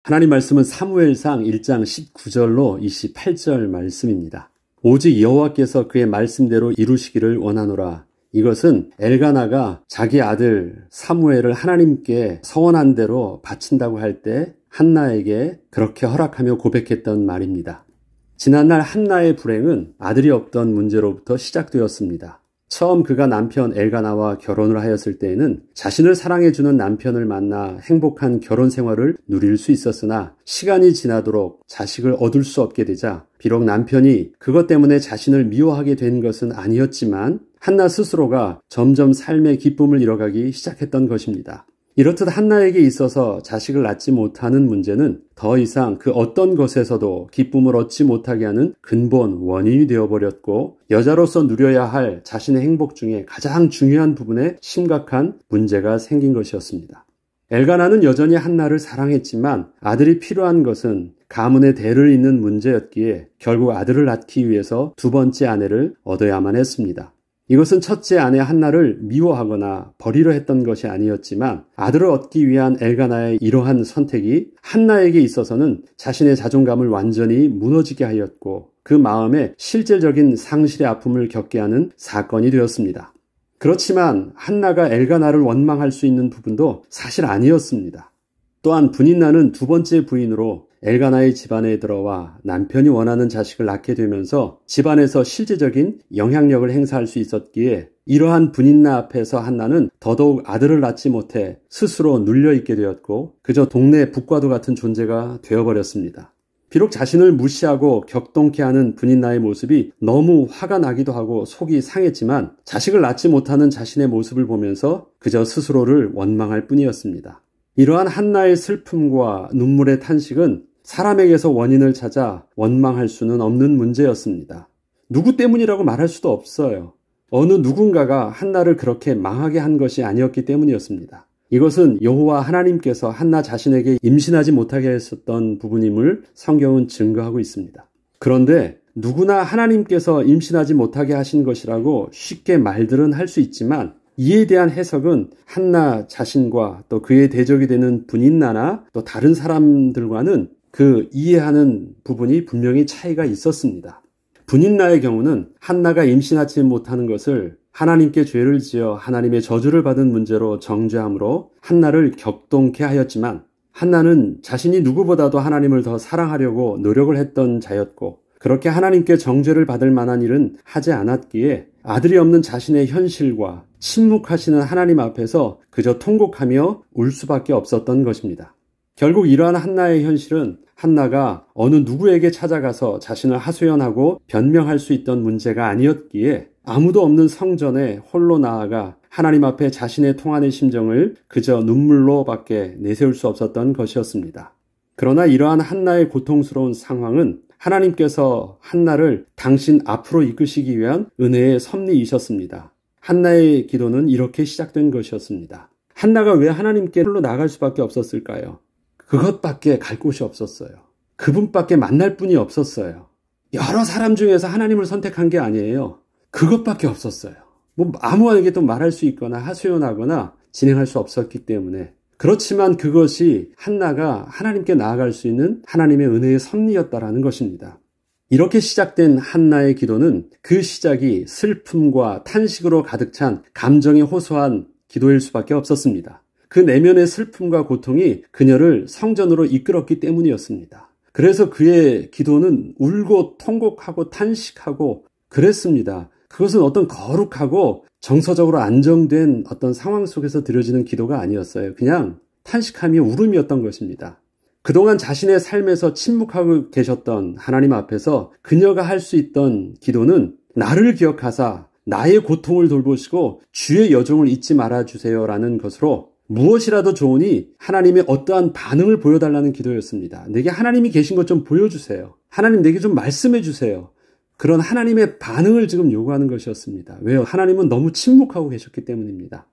하나님 말씀은 사무엘상 1장 19절로 28절 말씀입니다. 오직 여호와께서 그의 말씀대로 이루시기를 원하노라. 이것은 엘가나가 자기 아들 사무엘을 하나님께 서원한 대로 바친다고 할 때 한나에게 그렇게 허락하며 고백했던 말입니다. 지난날 한나의 불행은 아들이 없던 문제로부터 시작되었습니다. 처음 그가 남편 엘가나와 결혼을 하였을 때에는 자신을 사랑해주는 남편을 만나 행복한 결혼 생활을 누릴 수 있었으나 시간이 지나도록 자식을 얻을 수 없게 되자 비록 남편이 그것 때문에 자신을 미워하게 된 것은 아니었지만 한나 스스로가 점점 삶의 기쁨을 잃어가기 시작했던 것입니다. 이렇듯 한나에게 있어서 자식을 낳지 못하는 문제는 더 이상 그 어떤 것에서도 기쁨을 얻지 못하게 하는 근본 원인이 되어버렸고 여자로서 누려야 할 자신의 행복 중에 가장 중요한 부분에 심각한 문제가 생긴 것이었습니다. 엘가나는 여전히 한나를 사랑했지만 아들이 필요한 것은 가문의 대를 잇는 문제였기에 결국 아들을 낳기 위해서 두 번째 아내를 얻어야만 했습니다. 이것은 첫째 아내 한나를 미워하거나 버리려 했던 것이 아니었지만 아들을 얻기 위한 엘가나의 이러한 선택이 한나에게 있어서는 자신의 자존감을 완전히 무너지게 하였고 그 마음에 실질적인 상실의 아픔을 겪게 하는 사건이 되었습니다. 그렇지만 한나가 엘가나를 원망할 수 있는 부분도 사실 아니었습니다. 또한 분인나는 두 번째 부인으로 엘가나의 집안에 들어와 남편이 원하는 자식을 낳게 되면서 집안에서 실제적인 영향력을 행사할 수 있었기에 이러한 분인나 앞에서 한나는 더더욱 아들을 낳지 못해 스스로 눌려있게 되었고 그저 동네 북과도 같은 존재가 되어버렸습니다. 비록 자신을 무시하고 격동케 하는 분인나의 모습이 너무 화가 나기도 하고 속이 상했지만 자식을 낳지 못하는 자신의 모습을 보면서 그저 스스로를 원망할 뿐이었습니다. 이러한 한나의 슬픔과 눈물의 탄식은 사람에게서 원인을 찾아 원망할 수는 없는 문제였습니다. 누구 때문이라고 말할 수도 없어요. 어느 누군가가 한나를 그렇게 망하게 한 것이 아니었기 때문이었습니다. 이것은 여호와 하나님께서 한나 자신에게 임신하지 못하게 했었던 부분임을 성경은 증거하고 있습니다. 그런데 누구나 하나님께서 임신하지 못하게 하신 것이라고 쉽게 말들은 할 수 있지만 이에 대한 해석은 한나 자신과 또 그의 대적이 되는 분인나나 또 다른 사람들과는 그 이해하는 부분이 분명히 차이가 있었습니다. 분인나의 경우는 한나가 임신하지 못하는 것을 하나님께 죄를 지어 하나님의 저주를 받은 문제로 정죄함으로 한나를 격동케 하였지만 한나는 자신이 누구보다도 하나님을 더 사랑하려고 노력을 했던 자였고 그렇게 하나님께 정죄를 받을 만한 일은 하지 않았기에 아들이 없는 자신의 현실과 침묵하시는 하나님 앞에서 그저 통곡하며 울 수밖에 없었던 것입니다. 결국 이러한 한나의 현실은 한나가 어느 누구에게 찾아가서 자신을 하소연하고 변명할 수 있던 문제가 아니었기에 아무도 없는 성전에 홀로 나아가 하나님 앞에 자신의 통한의 심정을 그저 눈물로밖에 내세울 수 없었던 것이었습니다. 그러나 이러한 한나의 고통스러운 상황은 하나님께서 한나를 당신 앞으로 이끄시기 위한 은혜의 섭리이셨습니다. 한나의 기도는 이렇게 시작된 것이었습니다. 한나가 왜 하나님께 홀로 나갈 수밖에 없었을까요? 그것밖에 갈 곳이 없었어요. 그분밖에 만날 분이 없었어요. 여러 사람 중에서 하나님을 선택한 게 아니에요. 그것밖에 없었어요. 아무에게도 말할 수 있거나 하소연하거나 진행할 수 없었기 때문에. 그렇지만 그것이 한나가 하나님께 나아갈 수 있는 하나님의 은혜의 섭리였다라는 것입니다. 이렇게 시작된 한나의 기도는 그 시작이 슬픔과 탄식으로 가득 찬 감정이 호소한 기도일 수밖에 없었습니다. 그 내면의 슬픔과 고통이 그녀를 성전으로 이끌었기 때문이었습니다. 그래서 그의 기도는 울고 통곡하고 탄식하고 그랬습니다. 그것은 어떤 거룩하고 정서적으로 안정된 어떤 상황 속에서 드려지는 기도가 아니었어요. 그냥 탄식하며 울음이었던 것입니다. 그동안 자신의 삶에서 침묵하고 계셨던 하나님 앞에서 그녀가 할 수 있던 기도는 나를 기억하사 나의 고통을 돌보시고 주의 여종을 잊지 말아주세요라는 것으로 무엇이라도 좋으니 하나님의 어떠한 반응을 보여달라는 기도였습니다. 내게 하나님이 계신 것 좀 보여주세요. 하나님 내게 좀 말씀해 주세요. 그런 하나님의 반응을 지금 요구하는 것이었습니다. 왜요? 하나님은 너무 침묵하고 계셨기 때문입니다.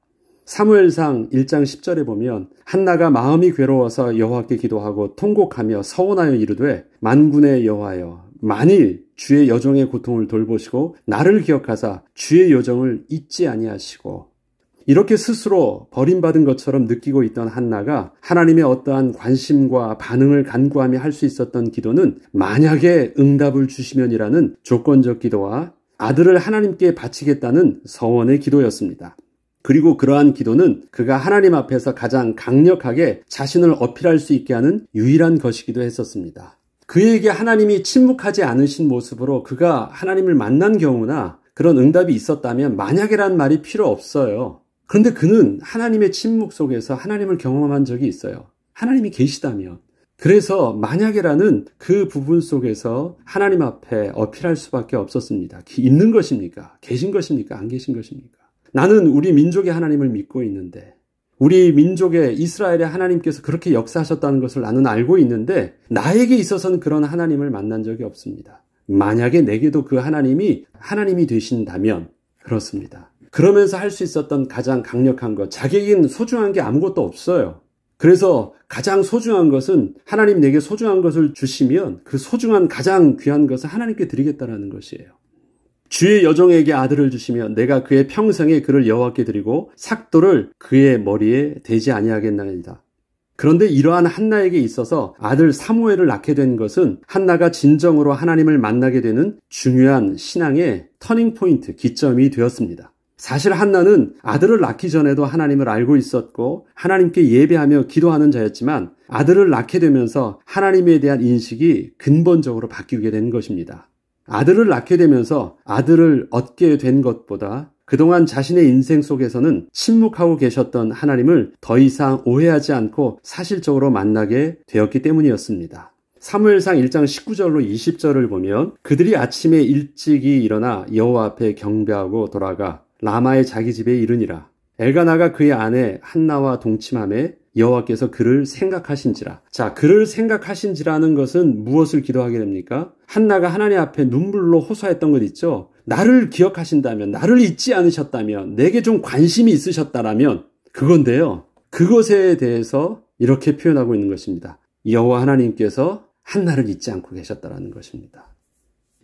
사무엘상 1장 10절에 보면 한나가 마음이 괴로워서 여호와께 기도하고 통곡하며 서원하여 이르되 만군의 여호와여 만일 주의 여종의 고통을 돌보시고 나를 기억하사 주의 여종을 잊지 아니하시고 이렇게 스스로 버림받은 것처럼 느끼고 있던 한나가 하나님의 어떠한 관심과 반응을 간구하며 할 수 있었던 기도는 만약에 응답을 주시면이라는 조건적 기도와 아들을 하나님께 바치겠다는 서원의 기도였습니다. 그리고 그러한 기도는 그가 하나님 앞에서 가장 강력하게 자신을 어필할 수 있게 하는 유일한 것이기도 했었습니다. 그에게 하나님이 침묵하지 않으신 모습으로 그가 하나님을 만난 경우나 그런 응답이 있었다면 만약에란 말이 필요 없어요. 그런데 그는 하나님의 침묵 속에서 하나님을 경험한 적이 있어요. 하나님이 계시다면. 그래서 만약에라는 그 부분 속에서 하나님 앞에 어필할 수밖에 없었습니다. 있는 것입니까? 계신 것입니까? 안 계신 것입니까? 나는 우리 민족의 하나님을 믿고 있는데 우리 민족의 이스라엘의 하나님께서 그렇게 역사하셨다는 것을 나는 알고 있는데 나에게 있어서는 그런 하나님을 만난 적이 없습니다. 만약에 내게도 그 하나님이 되신다면 그렇습니다. 그러면서 할 수 있었던 가장 강력한 것, 자기에겐 소중한 게 아무것도 없어요. 그래서 가장 소중한 것은 하나님 내게 소중한 것을 주시면 그 소중한 가장 귀한 것을 하나님께 드리겠다라는 것이에요. 주의 여종에게 아들을 주시면 내가 그의 평생에 그를 여호와께 드리고 삭도를 그의 머리에 대지 아니하겠나이다. 그런데 이러한 한나에게 있어서 아들 사무엘을 낳게 된 것은 한나가 진정으로 하나님을 만나게 되는 중요한 신앙의 터닝포인트, 기점이 되었습니다. 사실 한나는 아들을 낳기 전에도 하나님을 알고 있었고 하나님께 예배하며 기도하는 자였지만 아들을 낳게 되면서 하나님에 대한 인식이 근본적으로 바뀌게 된 것입니다. 아들을 낳게 되면서 아들을 얻게 된 것보다 그동안 자신의 인생 속에서는 침묵하고 계셨던 하나님을 더 이상 오해하지 않고 사실적으로 만나게 되었기 때문이었습니다. 사무엘상 1장 19절로 20절을 보면 그들이 아침에 일찍이 일어나 여호와 앞에 경배하고 돌아가 라마의 자기 집에 이르니라. 엘가나가 그의 아내 한나와 동침하매 여호와께서 그를 생각하신지라. 자, 그를 생각하신지라는 것은 무엇을 기도하게 됩니까? 한나가 하나님 앞에 눈물로 호소했던 것 있죠. 나를 기억하신다면, 나를 잊지 않으셨다면, 내게 좀 관심이 있으셨다라면 그건데요. 그것에 대해서 이렇게 표현하고 있는 것입니다. 여호와 하나님께서 한나를 잊지 않고 계셨다라는 것입니다.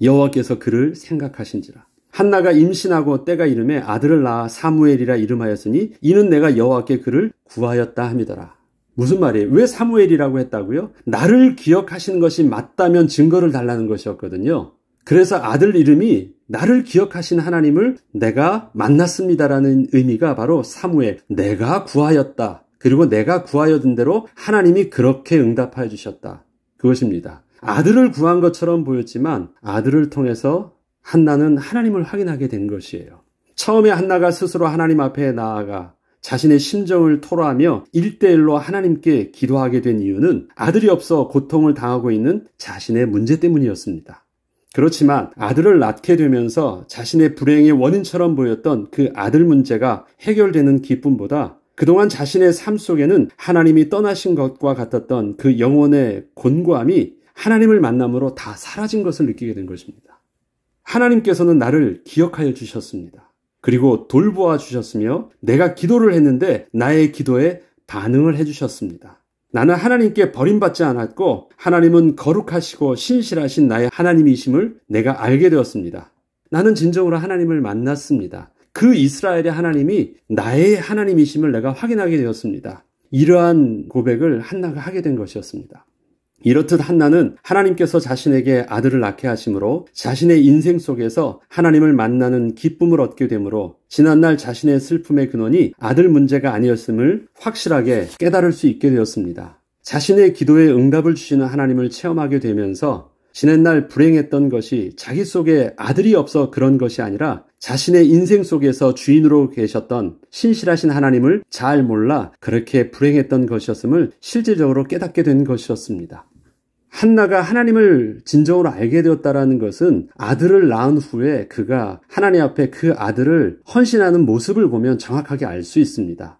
여호와께서 그를 생각하신지라. 한나가 임신하고 때가 이름에 아들을 낳아 사무엘이라 이름하였으니 이는 내가 여호와께 그를 구하였다 함이더라. 무슨 말이에요? 왜 사무엘이라고 했다고요? 나를 기억하신 것이 맞다면 증거를 달라는 것이었거든요. 그래서 아들 이름이 나를 기억하신 하나님을 내가 만났습니다라는 의미가 바로 사무엘, 내가 구하였다. 그리고 내가 구하여든 대로 하나님이 그렇게 응답하여 주셨다. 그것입니다. 아들을 구한 것처럼 보였지만 아들을 통해서 한나는 하나님을 확인하게 된 것이에요. 처음에 한나가 스스로 하나님 앞에 나아가 자신의 심정을 토로하며 1대1로 하나님께 기도하게 된 이유는 아들이 없어 고통을 당하고 있는 자신의 문제 때문이었습니다. 그렇지만 아들을 낳게 되면서 자신의 불행의 원인처럼 보였던 그 아들 문제가 해결되는 기쁨보다 그동안 자신의 삶 속에는 하나님이 떠나신 것과 같았던 그 영혼의 곤고함이 하나님을 만남으로 다 사라진 것을 느끼게 된 것입니다. 하나님께서는 나를 기억하여 주셨습니다. 그리고 돌보아 주셨으며 내가 기도를 했는데 나의 기도에 반응을 해주셨습니다. 나는 하나님께 버림받지 않았고 하나님은 거룩하시고 신실하신 나의 하나님이심을 내가 알게 되었습니다. 나는 진정으로 하나님을 만났습니다. 그 이스라엘의 하나님이 나의 하나님이심을 내가 확인하게 되었습니다. 이러한 고백을 한나가 하게 된 것이었습니다. 이렇듯 한나는 하나님께서 자신에게 아들을 낳게 하심으로 자신의 인생 속에서 하나님을 만나는 기쁨을 얻게 되므로 지난날 자신의 슬픔의 근원이 아들 문제가 아니었음을 확실하게 깨달을 수 있게 되었습니다. 자신의 기도에 응답을 주시는 하나님을 체험하게 되면서 지난날 불행했던 것이 자기 속에 아들이 없어 그런 것이 아니라 자신의 인생 속에서 주인으로 계셨던 신실하신 하나님을 잘 몰라 그렇게 불행했던 것이었음을 실질적으로 깨닫게 된 것이었습니다. 한나가 하나님을 진정으로 알게 되었다는 것은 아들을 낳은 후에 그가 하나님 앞에 그 아들을 헌신하는 모습을 보면 정확하게 알 수 있습니다.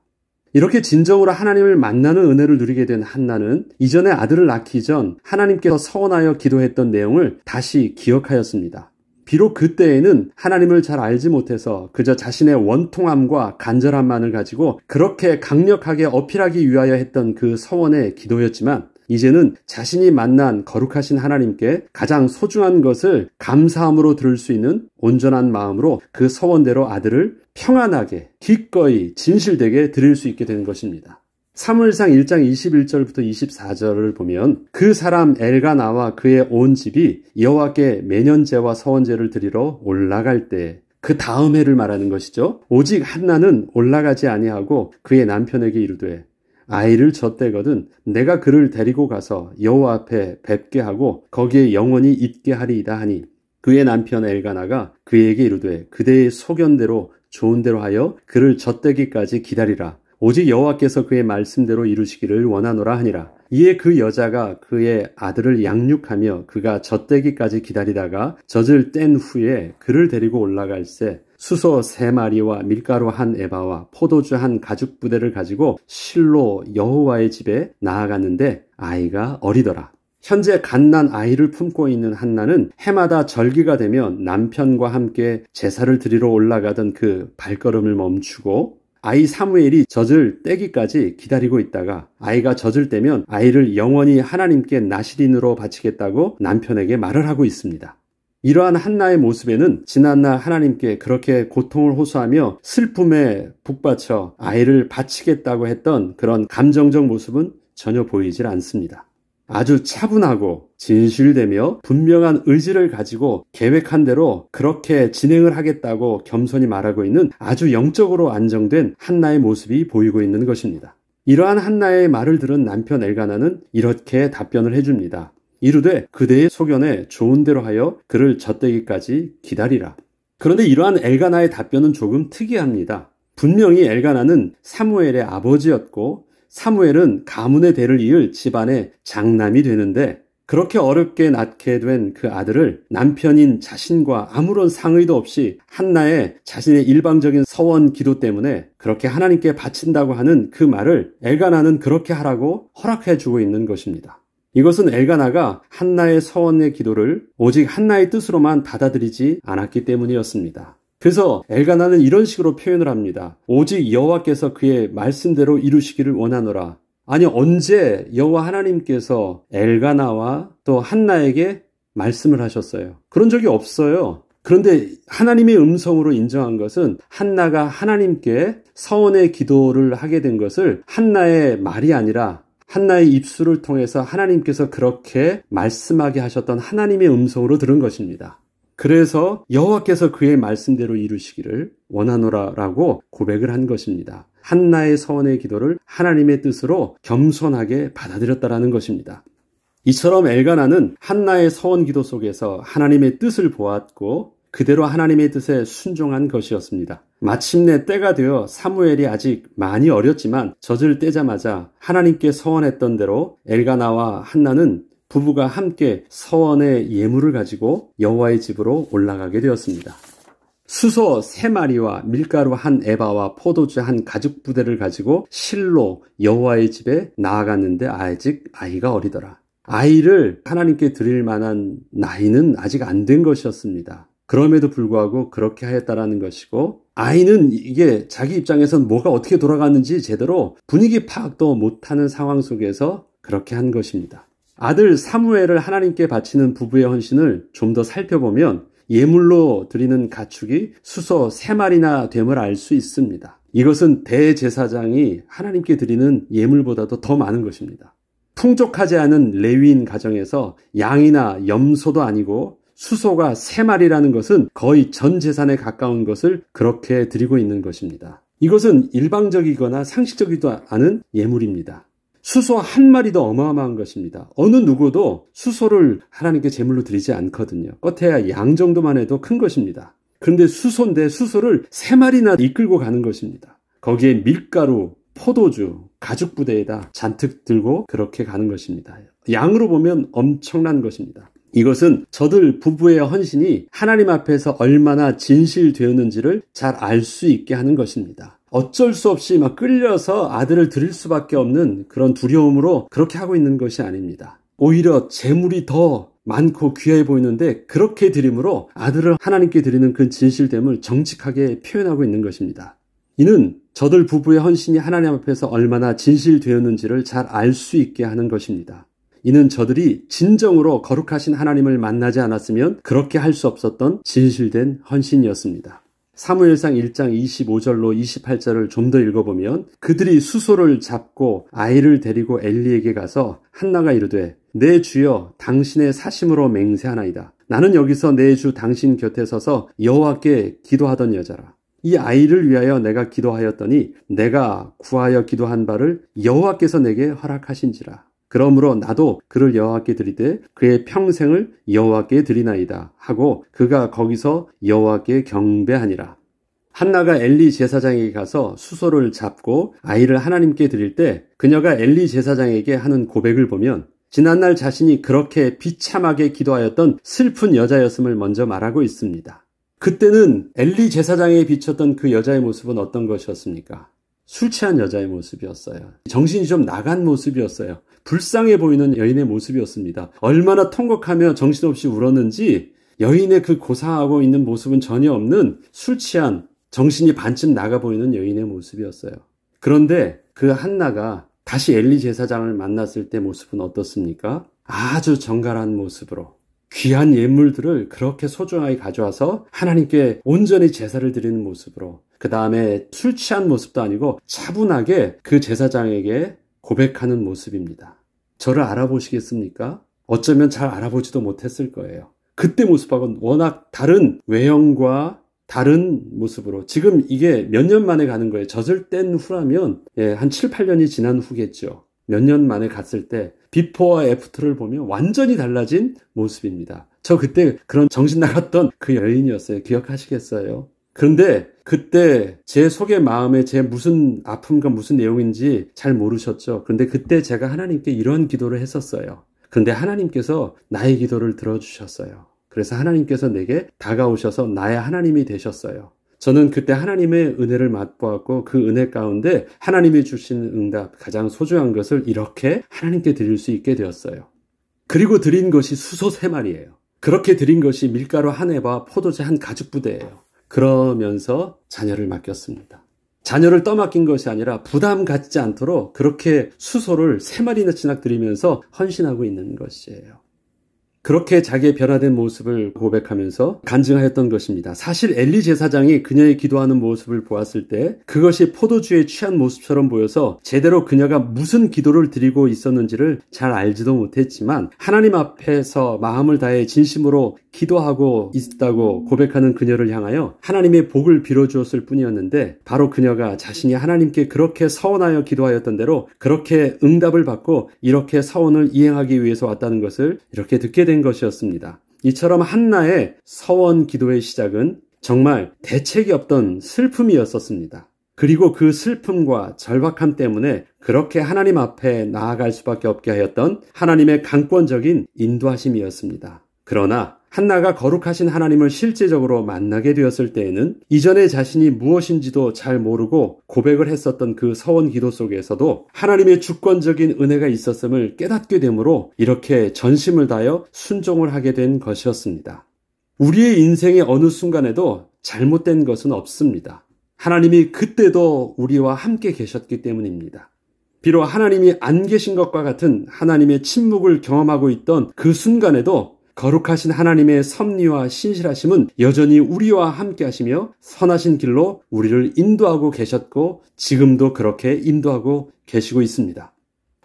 이렇게 진정으로 하나님을 만나는 은혜를 누리게 된 한나는 이전에 아들을 낳기 전 하나님께서 서원하여 기도했던 내용을 다시 기억하였습니다. 비록 그때에는 하나님을 잘 알지 못해서 그저 자신의 원통함과 간절함만을 가지고 그렇게 강력하게 어필하기 위하여 했던 그 서원의 기도였지만 이제는 자신이 만난 거룩하신 하나님께 가장 소중한 것을 감사함으로 드릴 수 있는 온전한 마음으로 그 서원대로 아들을 평안하게 기꺼이 진실되게 드릴 수 있게 되는 것입니다. 사무엘상 1장 21절부터 24절을 보면 그 사람 엘가나와 그의 온 집이 여호와께 매년제와 서원제를 드리러 올라갈 때 그 다음 해를 말하는 것이죠. 오직 한나는 올라가지 아니하고 그의 남편에게 이르되 아이를 젖대거든 내가 그를 데리고 가서 여호와 앞에 뵙게 하고 거기에 영원히 있게 하리이다 하니 그의 남편 엘가나가 그에게 이르되 그대의 소견대로 좋은 대로 하여 그를 젖대기까지 기다리라. 오직 여호와께서 그의 말씀대로 이루시기를 원하노라 하니라. 이에 그 여자가 그의 아들을 양육하며 그가 젖대기까지 기다리다가 젖을 뗀 후에 그를 데리고 올라갈새 수소 3마리와 밀가루 1에바와 포도주 1가죽부대를 가지고 실로 여호와의 집에 나아갔는데 아이가 어리더라. 현재 갓난 아이를 품고 있는 한나는 해마다 절기가 되면 남편과 함께 제사를 드리러 올라가던 그 발걸음을 멈추고 아이 사무엘이 젖을 떼기까지 기다리고 있다가 아이가 젖을 떼면 아이를 영원히 하나님께 나실인으로 바치겠다고 남편에게 말을 하고 있습니다. 이러한 한나의 모습에는 지난날 하나님께 그렇게 고통을 호소하며 슬픔에 북받쳐 아이를 바치겠다고 했던 그런 감정적 모습은 전혀 보이질 않습니다. 아주 차분하고 진실되며 분명한 의지를 가지고 계획한 대로 그렇게 진행을 하겠다고 겸손히 말하고 있는 아주 영적으로 안정된 한나의 모습이 보이고 있는 것입니다. 이러한 한나의 말을 들은 남편 엘가나는 이렇게 답변을 해줍니다. 이르되 그대의 소견에 좋은 대로 하여 그를 젖대기까지 기다리라. 그런데 이러한 엘가나의 답변은 조금 특이합니다. 분명히 엘가나는 사무엘의 아버지였고 사무엘은 가문의 대를 이을 집안의 장남이 되는데 그렇게 어렵게 낳게 된 그 아들을 남편인 자신과 아무런 상의도 없이 한나의 자신의 일방적인 서원 기도 때문에 그렇게 하나님께 바친다고 하는 그 말을 엘가나는 그렇게 하라고 허락해 주고 있는 것입니다. 이것은 엘가나가 한나의 서원의 기도를 오직 한나의 뜻으로만 받아들이지 않았기 때문이었습니다. 그래서 엘가나는 이런 식으로 표현을 합니다. 오직 여호와께서 그의 말씀대로 이루시기를 원하노라. 아니 언제 여호와 하나님께서 엘가나와 또 한나에게 말씀을 하셨어요? 그런 적이 없어요. 그런데 하나님의 음성으로 인정한 것은 한나가 하나님께 서원의 기도를 하게 된 것을 한나의 말이 아니라 한나의 입술을 통해서 하나님께서 그렇게 말씀하게 하셨던 하나님의 음성으로 들은 것입니다. 그래서 여호와께서 그의 말씀대로 이루시기를 원하노라라고 고백을 한 것입니다. 한나의 서원의 기도를 하나님의 뜻으로 겸손하게 받아들였다라는 것입니다. 이처럼 엘가나는 한나의 서원 기도 속에서 하나님의 뜻을 보았고 그대로 하나님의 뜻에 순종한 것이었습니다. 마침내 때가 되어 사무엘이 아직 많이 어렸지만 젖을 떼자마자 하나님께 서원했던 대로 엘가나와 한나는 부부가 함께 서원의 예물을 가지고 여호와의 집으로 올라가게 되었습니다. 수소 3마리와 밀가루 1에바와 포도주 1가죽부대를 가지고 실로 여호와의 집에 나아갔는데 아직 아이가 어리더라. 아이를 하나님께 드릴 만한 나이는 아직 안 된 것이었습니다. 그럼에도 불구하고 그렇게 하였다라는 것이고 아이는 이게 자기 입장에선 뭐가 어떻게 돌아갔는지 제대로 분위기 파악도 못하는 상황 속에서 그렇게 한 것입니다. 아들 사무엘을 하나님께 바치는 부부의 헌신을 좀 더 살펴보면 예물로 드리는 가축이 수소 3마리나 됨을 알 수 있습니다. 이것은 대제사장이 하나님께 드리는 예물보다도 더 많은 것입니다. 풍족하지 않은 레위인 가정에서 양이나 염소도 아니고 수소가 3마리라는 것은 거의 전 재산에 가까운 것을 그렇게 드리고 있는 것입니다. 이것은 일방적이거나 상식적이지도 않은 예물입니다. 수소 1마리도 어마어마한 것입니다. 어느 누구도 수소를 하나님께 제물로 드리지 않거든요. 껏해야 양 정도만 해도 큰 것입니다. 그런데 수소인데 수소를 3마리나 이끌고 가는 것입니다. 거기에 밀가루, 포도주, 가죽부대에다 잔뜩 들고 그렇게 가는 것입니다. 양으로 보면 엄청난 것입니다. 이것은 저들 부부의 헌신이 하나님 앞에서 얼마나 진실되었는지를 잘 알 수 있게 하는 것입니다. 어쩔 수 없이 막 끌려서 아들을 드릴 수밖에 없는 그런 두려움으로 그렇게 하고 있는 것이 아닙니다. 오히려 재물이 더 많고 귀해 보이는데 그렇게 드림으로 아들을 하나님께 드리는 그 진실됨을 정직하게 표현하고 있는 것입니다. 이는 저들 부부의 헌신이 하나님 앞에서 얼마나 진실되었는지를 잘 알 수 있게 하는 것입니다. 이는 저들이 진정으로 거룩하신 하나님을 만나지 않았으면 그렇게 할 수 없었던 진실된 헌신이었습니다. 사무엘상 1장 25절로 28절을 좀 더 읽어보면 그들이 수소를 잡고 아이를 데리고 엘리에게 가서 한나가 이르되 내 주여 당신의 사심으로 맹세하나이다. 나는 여기서 내 주 당신 곁에 서서 여호와께 기도하던 여자라. 이 아이를 위하여 내가 기도하였더니 내가 구하여 기도한 바를 여호와께서 내게 허락하신지라. 그러므로 나도 그를 여호와께 드리되 그의 평생을 여호와께 드리나이다 하고 그가 거기서 여호와께 경배하니라. 한나가 엘리 제사장에게 가서 수소를 잡고 아이를 하나님께 드릴 때 그녀가 엘리 제사장에게 하는 고백을 보면 지난날 자신이 그렇게 비참하게 기도하였던 슬픈 여자였음을 먼저 말하고 있습니다. 그때는 엘리 제사장에 비쳤던 그 여자의 모습은 어떤 것이었습니까? 술 취한 여자의 모습이었어요. 정신이 좀 나간 모습이었어요. 불쌍해 보이는 여인의 모습이었습니다. 얼마나 통곡하며 정신없이 울었는지 여인의 그 고상하고 있는 모습은 전혀 없는 술 취한 정신이 반쯤 나가 보이는 여인의 모습이었어요. 그런데 그 한나가 다시 엘리 제사장을 만났을 때 모습은 어떻습니까? 아주 정갈한 모습으로 귀한 예물들을 그렇게 소중하게 가져와서 하나님께 온전히 제사를 드리는 모습으로 그 다음에 술 취한 모습도 아니고 차분하게 그 제사장에게 고백하는 모습입니다. 저를 알아보시겠습니까? 어쩌면 잘 알아보지도 못했을 거예요. 그때 모습하고는 워낙 다른 외형과 다른 모습으로 지금 이게 몇 년 만에 가는 거예요. 젖을 뗀 후라면 한 7, 8년이 지난 후겠죠. 몇 년 만에 갔을 때 비포와 애프터를 보면 완전히 달라진 모습입니다. 저 그때 그런 정신 나갔던 그 여인이었어요. 기억하시겠어요? 그런데 그때 제 속의 마음에 제 무슨 아픔과 무슨 내용인지 잘 모르셨죠. 그런데 그때 제가 하나님께 이런 기도를 했었어요. 그런데 하나님께서 나의 기도를 들어주셨어요. 그래서 하나님께서 내게 다가오셔서 나의 하나님이 되셨어요. 저는 그때 하나님의 은혜를 맛보았고 그 은혜 가운데 하나님이 주신 응답, 가장 소중한 것을 이렇게 하나님께 드릴 수 있게 되었어요. 그리고 드린 것이 수소 3마리예요. 그렇게 드린 것이 밀가루 한 해와 포도주 한 가죽 부대예요. 그러면서 자녀를 맡겼습니다. 자녀를 떠맡긴 것이 아니라 부담 갖지 않도록 그렇게 수소를 3마리나 드리면서 헌신하고 있는 것이에요. 그렇게 자기의 변화된 모습을 고백하면서 간증하였던 것입니다. 사실 엘리 제사장이 그녀의 기도하는 모습을 보았을 때 그것이 포도주에 취한 모습처럼 보여서 제대로 그녀가 무슨 기도를 드리고 있었는지를 잘 알지도 못했지만 하나님 앞에서 마음을 다해 진심으로 기도하고 있다고 고백하는 그녀를 향하여 하나님의 복을 빌어주었을 뿐이었는데 바로 그녀가 자신이 하나님께 그렇게 서원하여 기도하였던 대로 그렇게 응답을 받고 이렇게 서원을 이행하기 위해서 왔다는 것을 이렇게 듣게 된 것이었습니다. 이처럼 한나의 서원 기도의 시작은 정말 대책이 없던 슬픔이었었습니다. 그리고 그 슬픔과 절박함 때문에 그렇게 하나님 앞에 나아갈 수밖에 없게 하였던 하나님의 강권적인 인도하심이었습니다. 그러나 한나가 거룩하신 하나님을 실제적으로 만나게 되었을 때에는 이전에 자신이 무엇인지도 잘 모르고 고백을 했었던 그 서원 기도 속에서도 하나님의 주권적인 은혜가 있었음을 깨닫게 되므로 이렇게 전심을 다하여 순종을 하게 된 것이었습니다. 우리의 인생의 어느 순간에도 잘못된 것은 없습니다. 하나님이 그때도 우리와 함께 계셨기 때문입니다. 비록 하나님이 안 계신 것과 같은 하나님의 침묵을 경험하고 있던 그 순간에도 거룩하신 하나님의 섭리와 신실하심은 여전히 우리와 함께 하시며 선하신 길로 우리를 인도하고 계셨고 지금도 그렇게 인도하고 계시고 있습니다.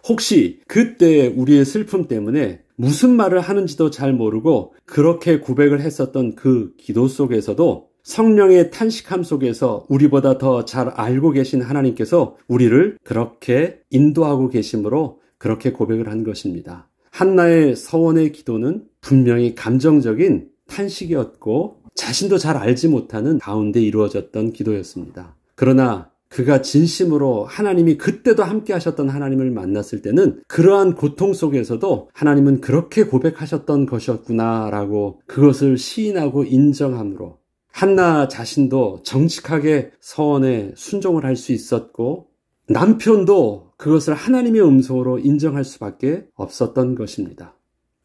혹시 그때 우리의 슬픔 때문에 무슨 말을 하는지도 잘 모르고 그렇게 고백을 했었던 그 기도 속에서도 성령의 탄식함 속에서 우리보다 더 잘 알고 계신 하나님께서 우리를 그렇게 인도하고 계심으로 그렇게 고백을 한 것입니다. 한나의 서원의 기도는 분명히 감정적인 탄식이었고 자신도 잘 알지 못하는 가운데 이루어졌던 기도였습니다. 그러나 그가 진심으로 하나님이 그때도 함께 하셨던 하나님을 만났을 때는 그러한 고통 속에서도 하나님은 그렇게 고백하셨던 것이었구나라고 그것을 시인하고 인정함으로 한나 자신도 정직하게 서원에 순종을 할 수 있었고 남편도 그것을 하나님의 음성으로 인정할 수밖에 없었던 것입니다.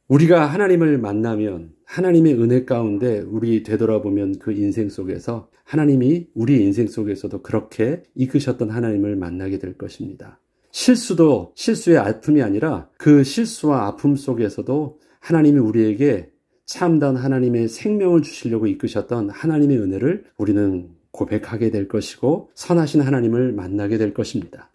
우리가 하나님을 만나면 하나님의 은혜 가운데 우리 되돌아보면 그 인생 속에서 하나님이 우리 인생 속에서도 그렇게 이끄셨던 하나님을 만나게 될 것입니다. 실수의 아픔이 아니라 그 실수와 아픔 속에서도 하나님이 우리에게 참다운 하나님의 생명을 주시려고 이끄셨던 하나님의 은혜를 우리는 고백하게 될 것이고 선하신 하나님을 만나게 될 것입니다.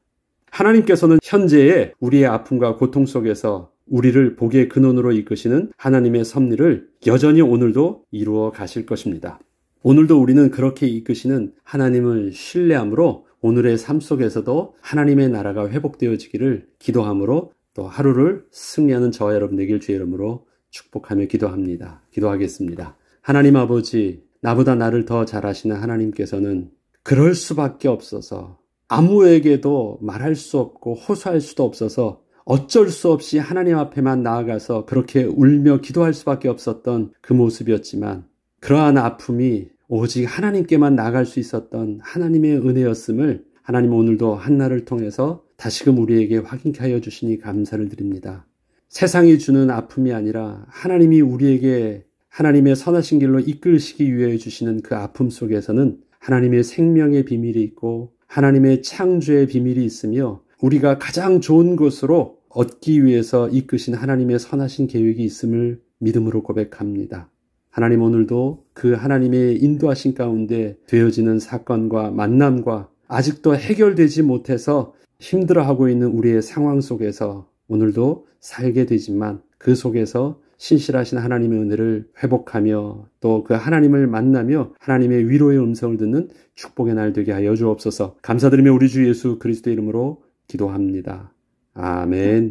하나님께서는 현재의 우리의 아픔과 고통 속에서 우리를 복의 근원으로 이끄시는 하나님의 섭리를 여전히 오늘도 이루어 가실 것입니다. 오늘도 우리는 그렇게 이끄시는 하나님을 신뢰함으로 오늘의 삶 속에서도 하나님의 나라가 회복되어지기를 기도함으로 또 하루를 승리하는 저와 여러분 되길 주의 이름으로 축복하며 기도합니다. 기도하겠습니다. 하나님 아버지, 나보다 나를 더 잘 아시는 하나님께서는 그럴 수밖에 없어서 아무에게도 말할 수 없고 호소할 수도 없어서 어쩔 수 없이 하나님 앞에만 나아가서 그렇게 울며 기도할 수밖에 없었던 그 모습이었지만 그러한 아픔이 오직 하나님께만 나아갈 수 있었던 하나님의 은혜였음을 하나님 오늘도 한나를 통해서 다시금 우리에게 확인케 하여 주시니 감사를 드립니다. 세상이 주는 아픔이 아니라 하나님이 우리에게 하나님의 선하신 길로 이끌시기 위해 주시는 그 아픔 속에서는 하나님의 생명의 비밀이 있고 하나님의 창조의 비밀이 있으며 우리가 가장 좋은 것으로 얻기 위해서 이끄신 하나님의 선하신 계획이 있음을 믿음으로 고백합니다. 하나님 오늘도 그 하나님의 인도하신 가운데 되어지는 사건과 만남과 아직도 해결되지 못해서 힘들어하고 있는 우리의 상황 속에서 오늘도 살게 되지만 그 속에서 신실하신 하나님의 은혜를 회복하며 또 그 하나님을 만나며 하나님의 위로의 음성을 듣는 축복의 날 되게 하여 주옵소서. 감사드리며 우리 주 예수 그리스도의 이름으로 기도합니다. 아멘.